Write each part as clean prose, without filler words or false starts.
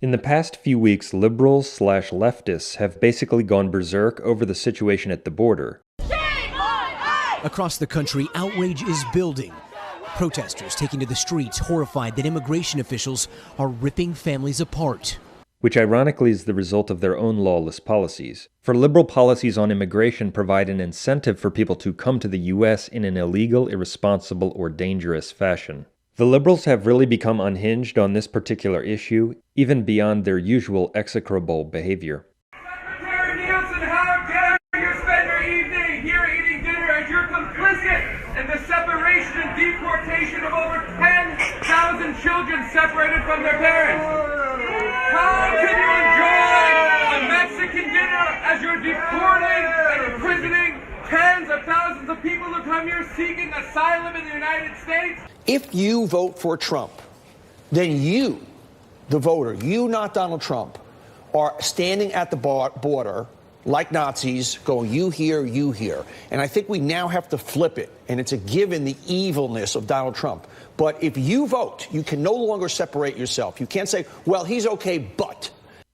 In the past few weeks, liberals/leftists have basically gone berserk over the situation at the border. Across the country, outrage is building. Protesters taking to the streets, horrified that immigration officials are ripping families apart. Which ironically is the result of their own lawless policies. For liberal policies on immigration provide an incentive for people to come to the U.S. in an illegal, irresponsible, or dangerous fashion. The liberals have really become unhinged on this particular issue, even beyond their usual execrable behavior. Secretary Nielsen, how dare you spend your evening here eating dinner as you're complicit in the separation and deportation of over 10,000 children separated from their parents? How can you enjoy a Mexican dinner as you're deporting and imprisoning tens of thousands of people who come here seeking asylum in the United States? If you vote for Trump, then you, the voter, you, not Donald Trump, are standing at the border like Nazis going, you here, you here. And I think we now have to flip it. And it's a given the evilness of Donald Trump. But if you vote, you can no longer separate yourself. You can't say, well, he's okay, but.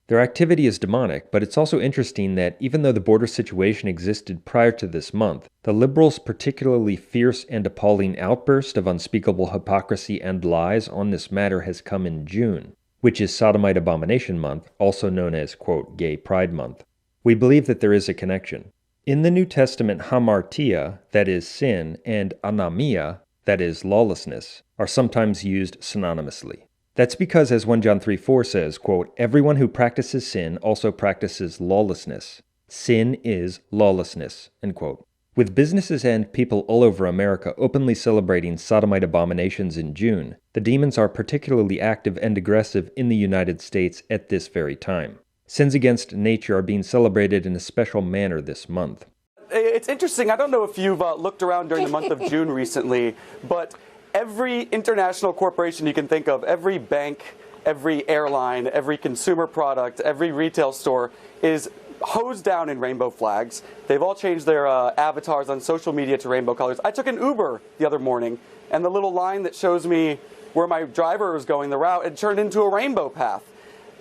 Their activity is demonic, but it's also interesting that even though the border situation existed prior to this month, the liberals' particularly fierce and appalling outburst of unspeakable hypocrisy and lies on this matter has come in June, which is Sodomite Abomination Month, also known as, quote, Gay Pride Month. We believe that there is a connection. In the New Testament, hamartia, that is sin, and anamia, that is lawlessness, are sometimes used synonymously. That's because, as 1 John 3:4 says, quote, everyone who practices sin also practices lawlessness. Sin is lawlessness, end quote. With businesses and people all over America openly celebrating sodomite abominations in June, the demons are particularly active and aggressive in the United States at this very time. Sins against nature are being celebrated in a special manner this month. It's interesting. I don't know if you've looked around during the month of June recently, but every international corporation you can think of, every bank, every airline, every consumer product, every retail store is hosed down in rainbow flags. They've all changed their avatars on social media to rainbow colors. I took an Uber the other morning, and the little line that shows me where my driver was going, the route, it turned into a rainbow path.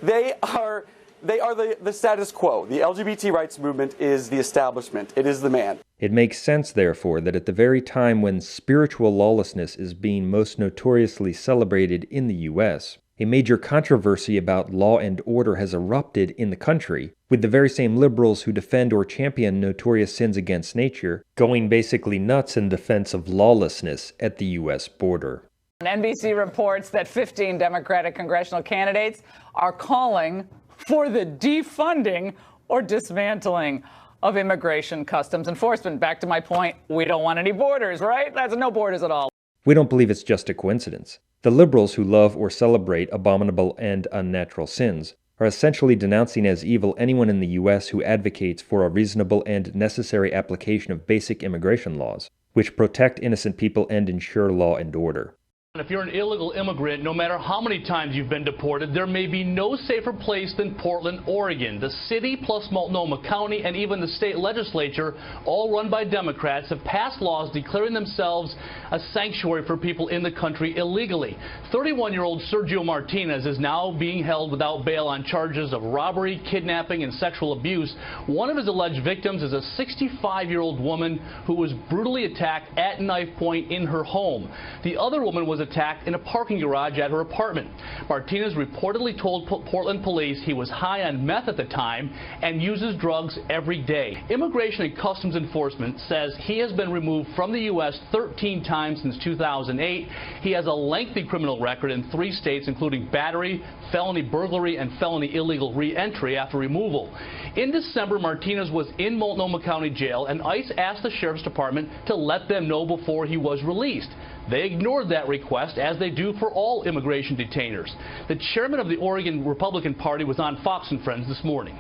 They are the status quo. The LGBT rights movement is the establishment. It is the man. It makes sense, therefore, that at the very time when spiritual lawlessness is being most notoriously celebrated in the U.S., a major controversy about law and order has erupted in the country, with the very same liberals who defend or champion notorious sins against nature going basically nuts in defense of lawlessness at the U.S. border. NBC reports that 15 Democratic congressional candidates are calling for the defunding or dismantling of immigration customs enforcement. Back to my point, we don't want any borders, right? That's no borders at all. We don't believe it's just a coincidence. The liberals who love or celebrate abominable and unnatural sins are essentially denouncing as evil anyone in the U.S. who advocates for a reasonable and necessary application of basic immigration laws, which protect innocent people and ensure law and order. If you're an illegal immigrant, no matter how many times you've been deported, there may be no safer place than Portland, Oregon. The city, plus Multnomah County, and even the state legislature, all run by Democrats, have passed laws declaring themselves a sanctuary for people in the country illegally. 31-year-old Sergio Martinez is now being held without bail on charges of robbery, kidnapping, and sexual abuse. One of his alleged victims is a 65-year-old woman who was brutally attacked at knife point in her home. The other woman was attacked in a parking garage at her apartment. Martinez reportedly told Portland police he was high on meth at the time and uses drugs every day. Immigration and Customs Enforcement says he has been removed from the U.S. 13 times since 2008. He has a lengthy criminal record in 3 states, including battery, felony burglary, and felony illegal re-entry after removal. In December, Martinez was in Multnomah County Jail, and ICE asked the Sheriff's Department to let them know before he was released. They ignored that request, as they do for all immigration detainers. The chairman of the Oregon Republican Party was on Fox and Friends this morning.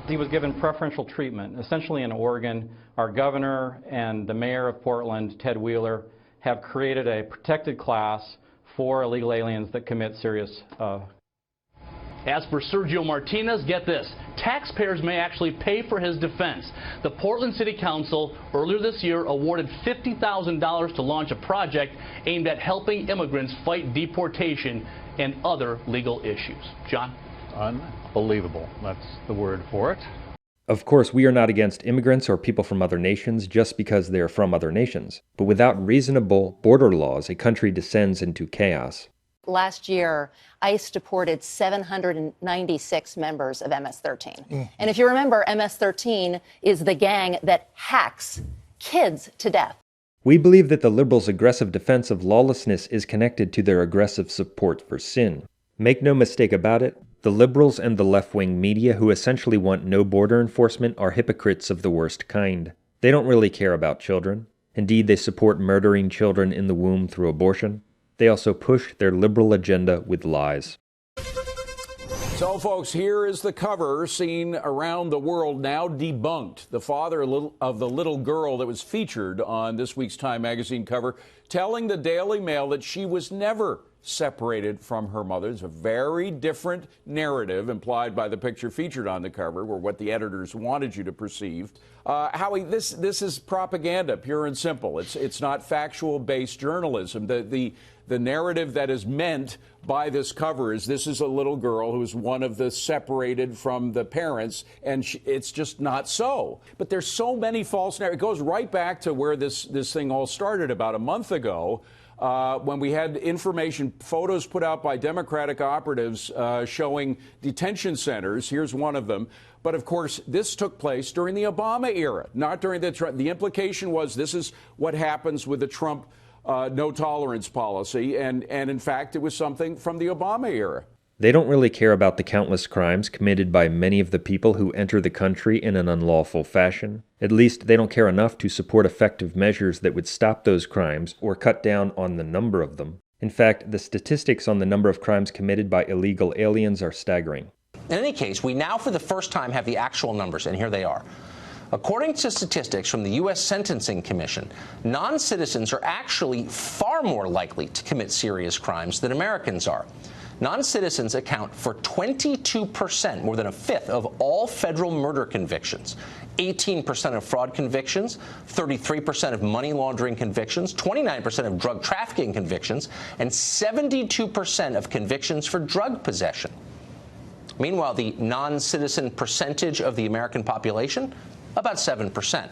He was given preferential treatment. Essentially in Oregon, our governor and the mayor of Portland, Ted Wheeler, have created a protected class for illegal aliens that commit serious As for Sergio Martinez, get this, taxpayers may actually pay for his defense. The Portland City Council earlier this year awarded $50,000 to launch a project aimed at helping immigrants fight deportation and other legal issues. John? Unbelievable. That's the word for it. Of course, we are not against immigrants or people from other nations just because they are from other nations. But without reasonable border laws, a country descends into chaos. Last year, ICE deported 796 members of MS-13. And if you remember, MS-13 is the gang that hacks kids to death. We believe that the liberals' aggressive defense of lawlessness is connected to their aggressive support for sin. Make no mistake about it, the liberals and the left-wing media who essentially want no border enforcement are hypocrites of the worst kind. They don't really care about children. Indeed, they support murdering children in the womb through abortion. They also push their liberal agenda with lies. So, folks, here is the cover seen around the world now debunked. The father of the little girl that was featured on this week's Time magazine cover telling the Daily Mail that she was never separated from her mother. It's a very different narrative implied by the picture featured on the cover, or what the editors wanted you to perceive. Howie, this is propaganda, pure and simple. It's not factual-based journalism. The narrative that is meant by this cover is this is a little girl who is one of the separated from the parents, and it's just not so. But there's so many false narratives. It goes right back to where this thing all started about a month ago, when we had information, photos put out by Democratic operatives showing detention centers. Here's one of them. But, of course, this took place during the Obama era, not during the Trump. The implication was this is what happens with the Trump no-tolerance policy, and in fact, it was something from the Obama era. They don't really care about the countless crimes committed by many of the people who enter the country in an unlawful fashion. At least they don't care enough to support effective measures that would stop those crimes or cut down on the number of them. In fact, the statistics on the number of crimes committed by illegal aliens are staggering. In any case, we now for the first time have the actual numbers, and here they are. According to statistics from the U.S. Sentencing Commission, non-citizens are actually far more likely to commit serious crimes than Americans are. Non-citizens account for 22%, more than a fifth, of all federal murder convictions, 18% of fraud convictions, 33% of money laundering convictions, 29% of drug trafficking convictions, and 72% of convictions for drug possession. Meanwhile, the non-citizen percentage of the American population, about 7%.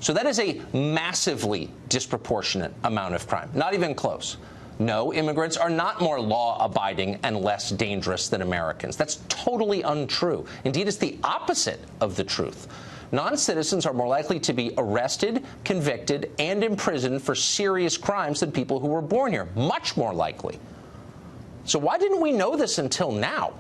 So that is a massively disproportionate amount of crime, not even close. No, immigrants are not more law-abiding and less dangerous than Americans. That's totally untrue. Indeed, it's the opposite of the truth. Non-citizens are more likely to be arrested, convicted, and imprisoned for serious crimes than people who were born here. Much more likely. So why didn't we know this until now?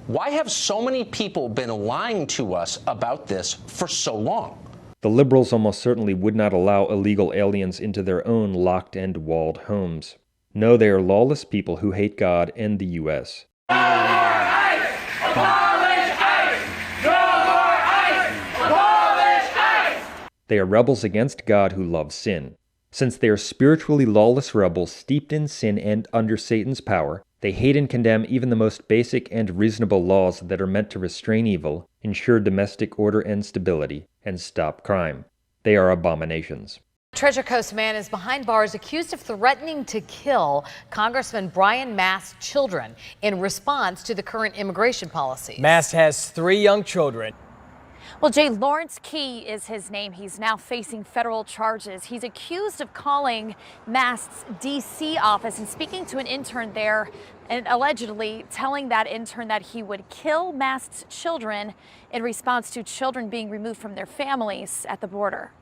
Why have so many people been lying to us about this for so long? The liberals almost certainly would not allow illegal aliens into their own locked and walled homes. No, they are lawless people who hate God and the U.S. No more ICE! Abolish ICE! No more ICE! Abolish ICE! They are rebels against God who love sin. Since they are spiritually lawless rebels steeped in sin and under Satan's power, they hate and condemn even the most basic and reasonable laws that are meant to restrain evil, ensure domestic order and stability, and stop crime. They are abominations. Treasure Coast man is behind bars accused of threatening to kill Congressman Brian Mast's children in response to the current immigration policy. Mast has 3 young children. Well, Jay, Lawrence Key is his name. He's now facing federal charges. He's accused of calling Mast's D.C. office and speaking to an intern there and allegedly telling that intern that he would kill Mast's children in response to children being removed from their families at the border.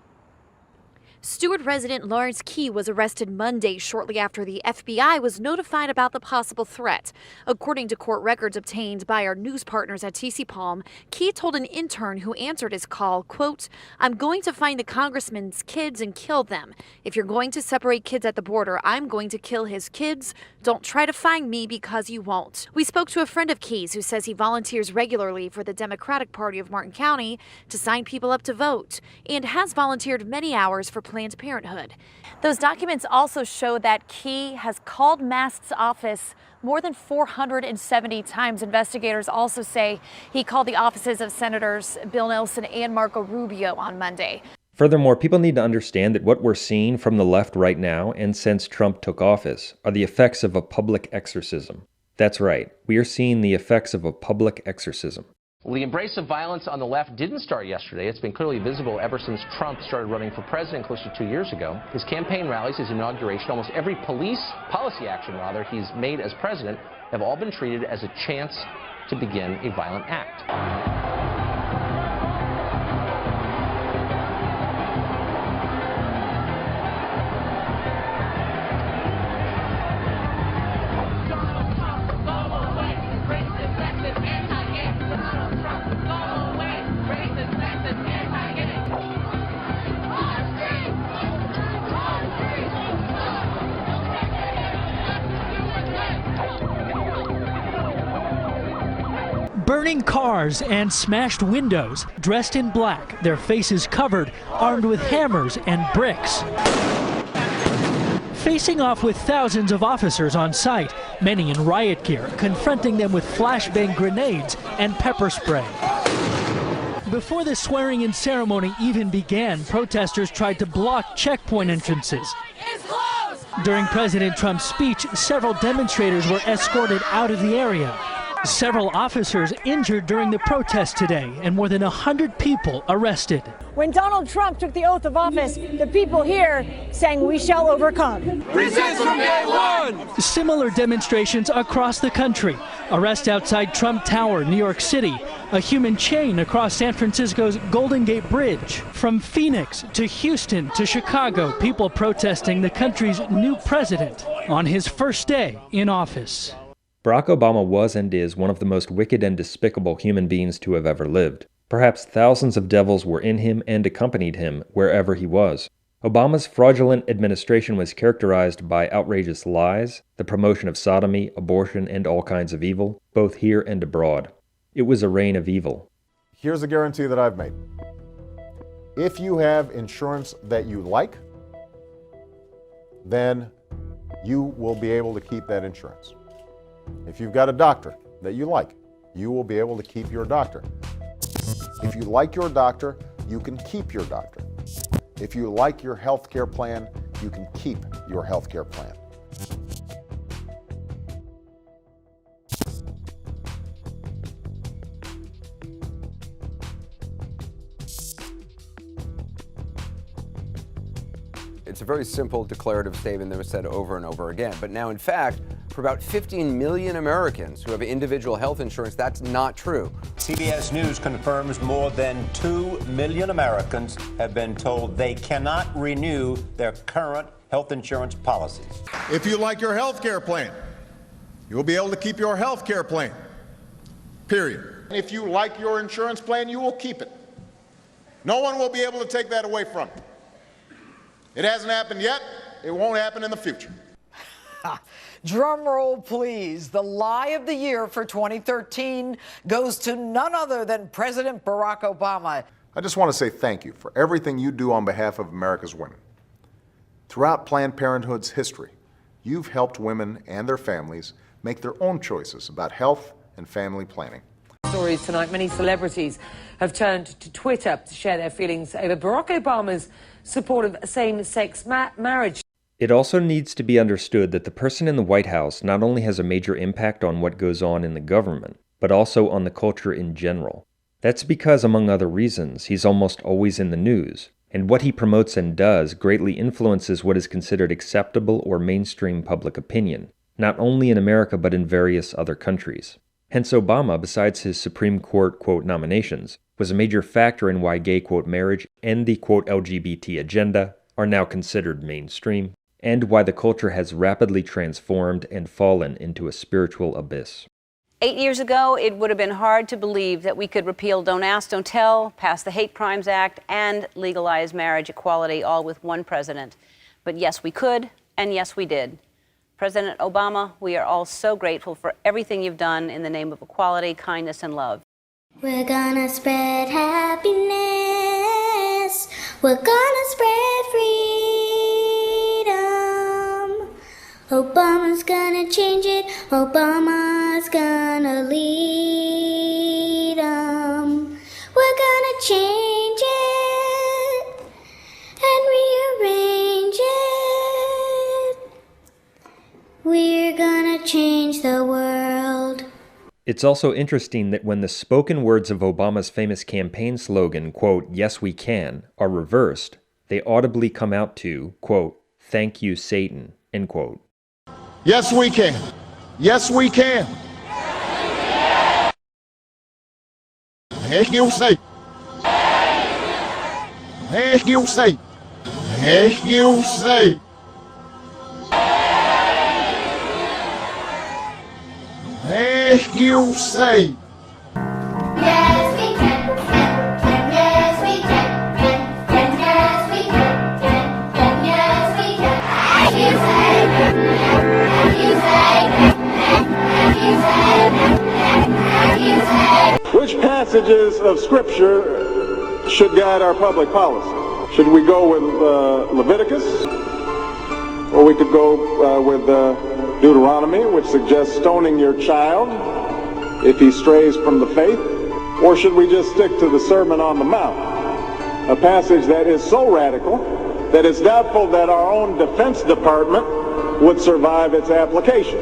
Stewart resident Lawrence Key was arrested Monday shortly after the FBI was notified about the possible threat. According to court records obtained by our news partners at TC Palm, Key told an intern who answered his call, quote, "I'm going to find the congressman's kids and kill them. If you're going to separate kids at the border, I'm going to kill his kids. Don't try to find me because you won't." We spoke to a friend of Key's who says he volunteers regularly for the Democratic Party of Martin County to sign people up to vote and has volunteered many hours for Planned Parenthood. Those documents also show that Key has called Mast's office more than 470 times. Investigators also say he called the offices of Senators Bill Nelson and Marco Rubio on Monday. Furthermore, people need to understand that what we're seeing from the left right now and since Trump took office are the effects of a public exorcism. That's right, we are seeing the effects of a public exorcism. Well, the embrace of violence on the left didn't start yesterday. It's been clearly visible ever since Trump started running for president close to 2 years ago. His campaign rallies, his inauguration, almost every policy action he's made as president have all been treated as a chance to begin a violent act. Burning cars and smashed windows, dressed in black, their faces covered, armed with hammers and bricks. Facing off with thousands of officers on site, many in riot gear, confronting them with flashbang grenades and pepper spray. Before the swearing-in ceremony even began, protesters tried to block checkpoint entrances. During President Trump's speech, several demonstrators were escorted out of the area. Several officers injured during the protest today, and more than 100 people arrested. When Donald Trump took the oath of office, the people here sang, "We shall overcome." Resist from day one! Similar demonstrations across the country. Arrest outside Trump Tower, New York City. A human chain across San Francisco's Golden Gate Bridge. From Phoenix to Houston to Chicago, people protesting the country's new president on his first day in office. Barack Obama was and is one of the most wicked and despicable human beings to have ever lived. Perhaps thousands of devils were in him and accompanied him wherever he was. Obama's fraudulent administration was characterized by outrageous lies, the promotion of sodomy, abortion, and all kinds of evil, both here and abroad. It was a reign of evil. Here's a guarantee that I've made. If you have insurance that you like, then you will be able to keep that insurance. If you've got a doctor that you like, you will be able to keep your doctor. If you like your doctor, you can keep your doctor. If you like your health care plan, you can keep your health care plan. It's a very simple declarative statement that was said over and over again. But now, in fact, for about 15 million Americans who have individual health insurance, that's not true. CBS News confirms more than 2 million Americans have been told they cannot renew their current health insurance policies. If you like your health care plan, you'll be able to keep your health care plan, period. If you like your insurance plan, you will keep it. No one will be able to take that away from you. It hasn't happened yet. It won't happen in the future. Drum roll, please. The lie of the year for 2013 goes to none other than President Barack Obama. I just want to say thank you for everything you do on behalf of America's women. Throughout Planned Parenthood's history, you've helped women and their families make their own choices about health and family planning. Stories tonight, many celebrities have turned to Twitter to share their feelings over Barack Obama's support of same-sex marriage. It also needs to be understood that the person in the White House not only has a major impact on what goes on in the government, but also on the culture in general. That's because, among other reasons, he's almost always in the news, and what he promotes and does greatly influences what is considered acceptable or mainstream public opinion, not only in America but in various other countries. Hence, Obama, besides his Supreme Court, quote, nominations, was a major factor in why gay, quote, marriage and the, quote, LGBT agenda are now considered mainstream, and why the culture has rapidly transformed and fallen into a spiritual abyss. 8 years ago, it would have been hard to believe that we could repeal Don't Ask, Don't Tell, pass the Hate Crimes Act, and legalize marriage equality all with one president. But yes, we could, and yes, we did. President Obama, we are all so grateful for everything you've done in the name of equality, kindness, and love. We're gonna spread happiness. We're gonna spread freedom. Obama's gonna change it. Obama's gonna lead 'em. We're gonna change it and rearrange it. We're gonna change the world. It's also interesting that when the spoken words of Obama's famous campaign slogan, quote, "Yes, we can," are reversed, they audibly come out to, quote, "Thank you, Satan," end quote. Yes, we can. Yes, we can. Thank you, Satan. Thank you, Satan. Thank you, Satan. Thank you, Satan. Yes, we can. Yes, we can. Yes, we can. Yes, we can. Thank you, Satan. Thank you, Satan. Thank you, Satan. Thank you, Satan. Which passages of Scripture should guide our public policy? Should we go with Leviticus? Or we could go with Deuteronomy, which suggests stoning your child if he strays from the faith? Or should we just stick to the Sermon on the Mount, a passage that is so radical that it's doubtful that our own Defense Department would survive its application?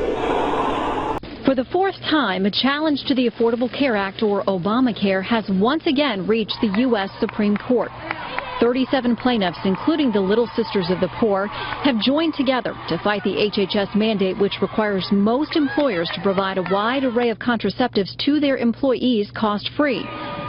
For the fourth time, a challenge to the Affordable Care Act, or Obamacare, has once again reached the U.S. Supreme Court. 37 plaintiffs, including the Little Sisters of the Poor, have joined together to fight the HHS mandate, which requires most employers to provide a wide array of contraceptives to their employees cost-free,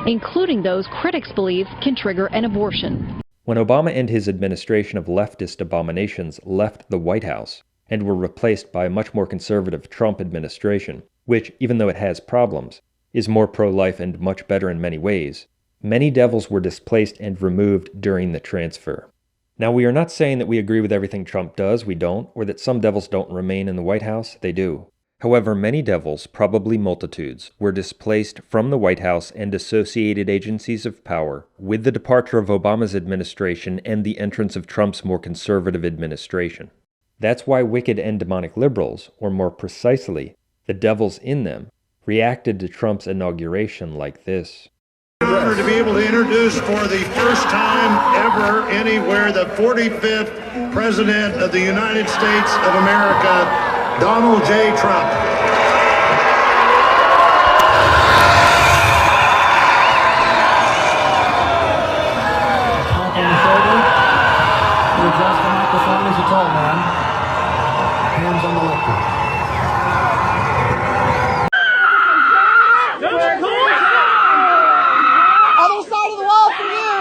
including those critics believe can trigger an abortion. When Obama and his administration of leftist abominations left the White House and were replaced by a much more conservative Trump administration, which, even though it has problems, is more pro-life and much better in many ways, many devils were displaced and removed during the transfer. Now, we are not saying that we agree with everything Trump does, we don't, or that some devils don't remain in the White House, they do. However, many devils, probably multitudes, were displaced from the White House and associated agencies of power with the departure of Obama's administration and the entrance of Trump's more conservative administration. That's why wicked and demonic liberals, or more precisely, the devils in them, reacted to Trump's inauguration like this. Honor to be able to introduce for the first time ever anywhere the 45th President of the United States of America, Donald J. Trump. On the shoulder. You adjust the microphone as a tall man. Hands on the lifter. Other side of the wall for you.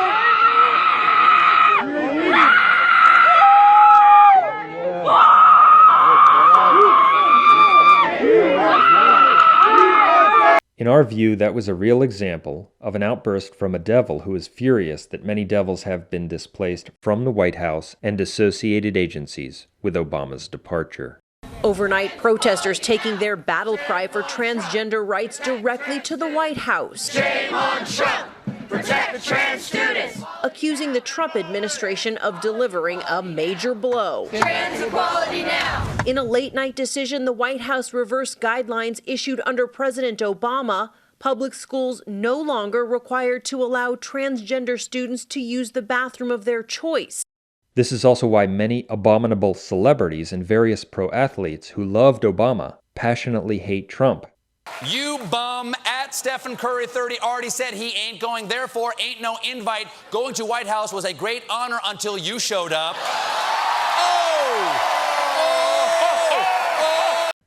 In our view, that was a real example of an outburst from a devil who is furious that many devils have been displaced from the White House and associated agencies with Obama's departure. Overnight, protesters taking their battle cry for transgender rights directly to the White House. Shame on Trump. Protect the trans students. Accusing the Trump administration of delivering a major blow. Trans equality now. In a late-night decision, the White House reversed guidelines issued under President Obama. Public schools no longer required to allow transgender students to use the bathroom of their choice. This is also why many abominable celebrities and various pro-athletes who loved Obama passionately hate Trump. You bum at Stephen Curry 30 already said he ain't going, therefore ain't no invite. Going to White House was a great honor until you showed up.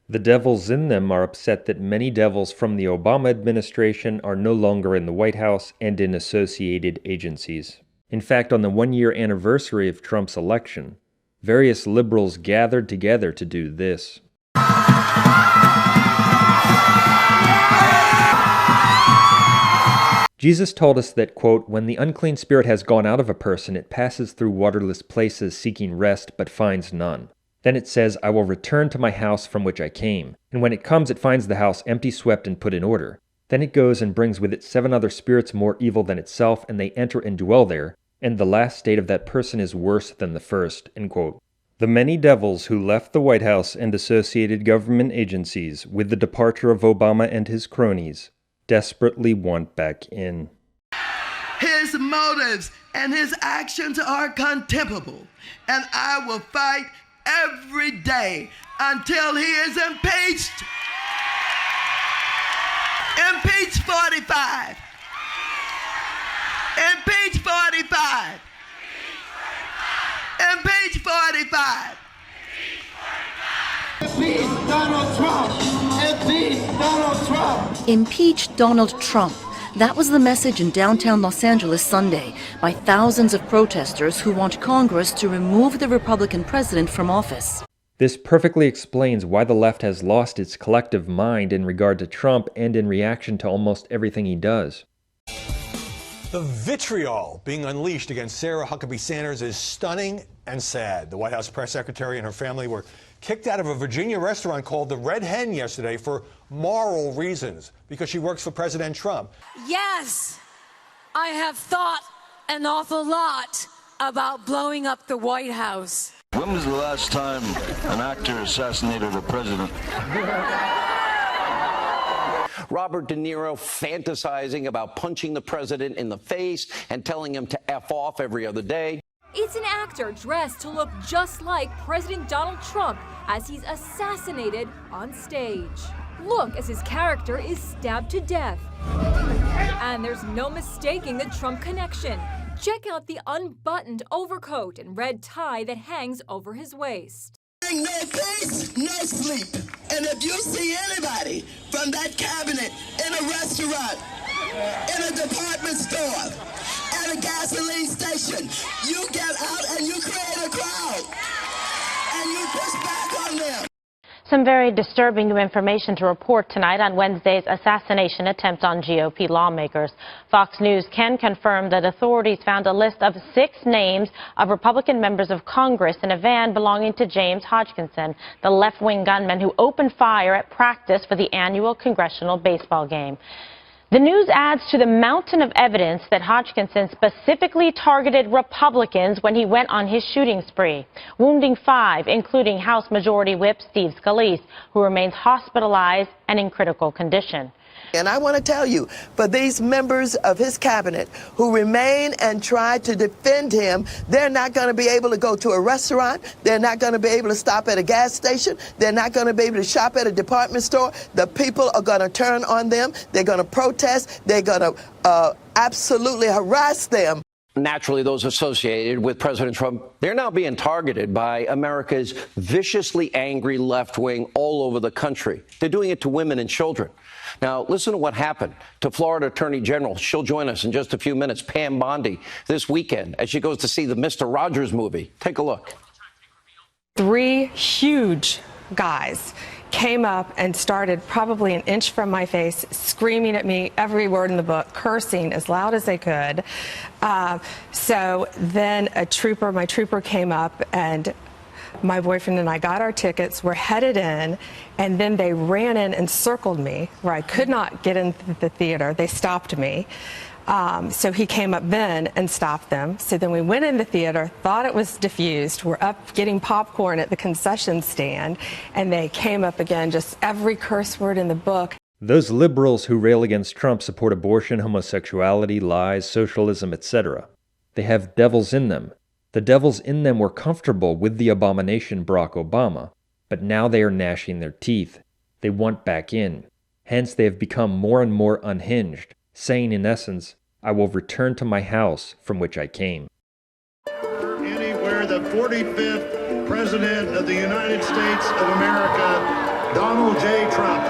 The devils in them are upset that many devils from the Obama administration are no longer in the White House and in associated agencies. In fact, on the one-year anniversary of Trump's election, various liberals gathered together to do this. Jesus told us that, quote, when the unclean spirit has gone out of a person, it passes through waterless places seeking rest, but finds none. Then it says, I will return to my house from which I came. And when it comes, it finds the house empty, swept, and put in order. Then it goes and brings with it 7 other spirits more evil than itself, and they enter and dwell there. and the last state of that person is worse than the first, end quote. The many devils who left the White House and associated government agencies with the departure of Obama and his cronies desperately want back in. His motives and his actions are contemptible, and I will fight every day until he is impeached. Impeach 45. Impeach 45. Impeach 45. Impeach Donald Trump. Impeach Donald Trump. Impeach Donald Trump. That was the message in downtown Los Angeles Sunday by thousands of protesters who want Congress to remove the Republican president from office. This perfectly explains why the left has lost its collective mind in regard to Trump and in reaction to almost everything he does. The vitriol being unleashed against Sarah Huckabee Sanders is stunning and sad. The White House press secretary and her family were kicked out of a Virginia restaurant called the Red Hen yesterday for moral reasons, because she works for President Trump. Yes, I have thought an awful lot about blowing up the White House. When was the last time an actor assassinated a president? Robert De Niro fantasizing about punching the president in the face and telling him to F off every other day. It's an actor dressed to look just like President Donald Trump as he's assassinated on stage. Look as his character is stabbed to death. And there's no mistaking the Trump connection. Check out the unbuttoned overcoat and red tie that hangs over his waist. No face, no sleep. And if you see anybody from that cabinet in a restaurant, in a department store, at a gasoline station, you get out and you create a crowd. And you push back on them. Some very disturbing new information to report tonight on Wednesday's assassination attempt on GOP lawmakers. Fox News can confirm that authorities found a list of 6 names of Republican members of Congress in a van belonging to James Hodgkinson, the left-wing gunman who opened fire at practice for the annual congressional baseball game. The news adds to the mountain of evidence that Hodgkinson specifically targeted Republicans when he went on his shooting spree, wounding 5, including House Majority Whip Steve Scalise, who remains hospitalized and in critical condition. And I want to tell you, for these members of his cabinet who remain and try to defend him, they're not going to be able to go to a restaurant. They're not going to be able to stop at a gas station. They're not going to be able to shop at a department store. The people are going to turn on them. They're going to protest. They're going to absolutely harass them. Naturally, those associated with President Trump, they're now being targeted by America's viciously angry left wing all over the country. They're doing it to women and children. Now, listen to what happened to Florida Attorney General. She'll join us in just a few minutes, Pam Bondi, this weekend as she goes to see the Mr. Rogers movie. Take a look. 3 huge guys came up and started probably an inch from my face, screaming at me every word in the book, cursing as loud as they could. So then my trooper came up, and my boyfriend and I got our tickets, we're headed in, and then they ran in and circled me where I could not get into the theater. They stopped me. So he came up then and stopped them. So then we went in the theater, thought it was diffused. We're up getting popcorn at the concession stand, and they came up again, just every curse word in the book. Those liberals who rail against Trump support abortion, homosexuality, lies, socialism, etc. They have devils in them. The devils in them were comfortable with the abomination Barack Obama, but now they are gnashing their teeth. They want back in. Hence they have become more and more unhinged, saying in essence, I will return to my house from which I came. Anywhere the 45th President of the United States of America, Donald J. Trump,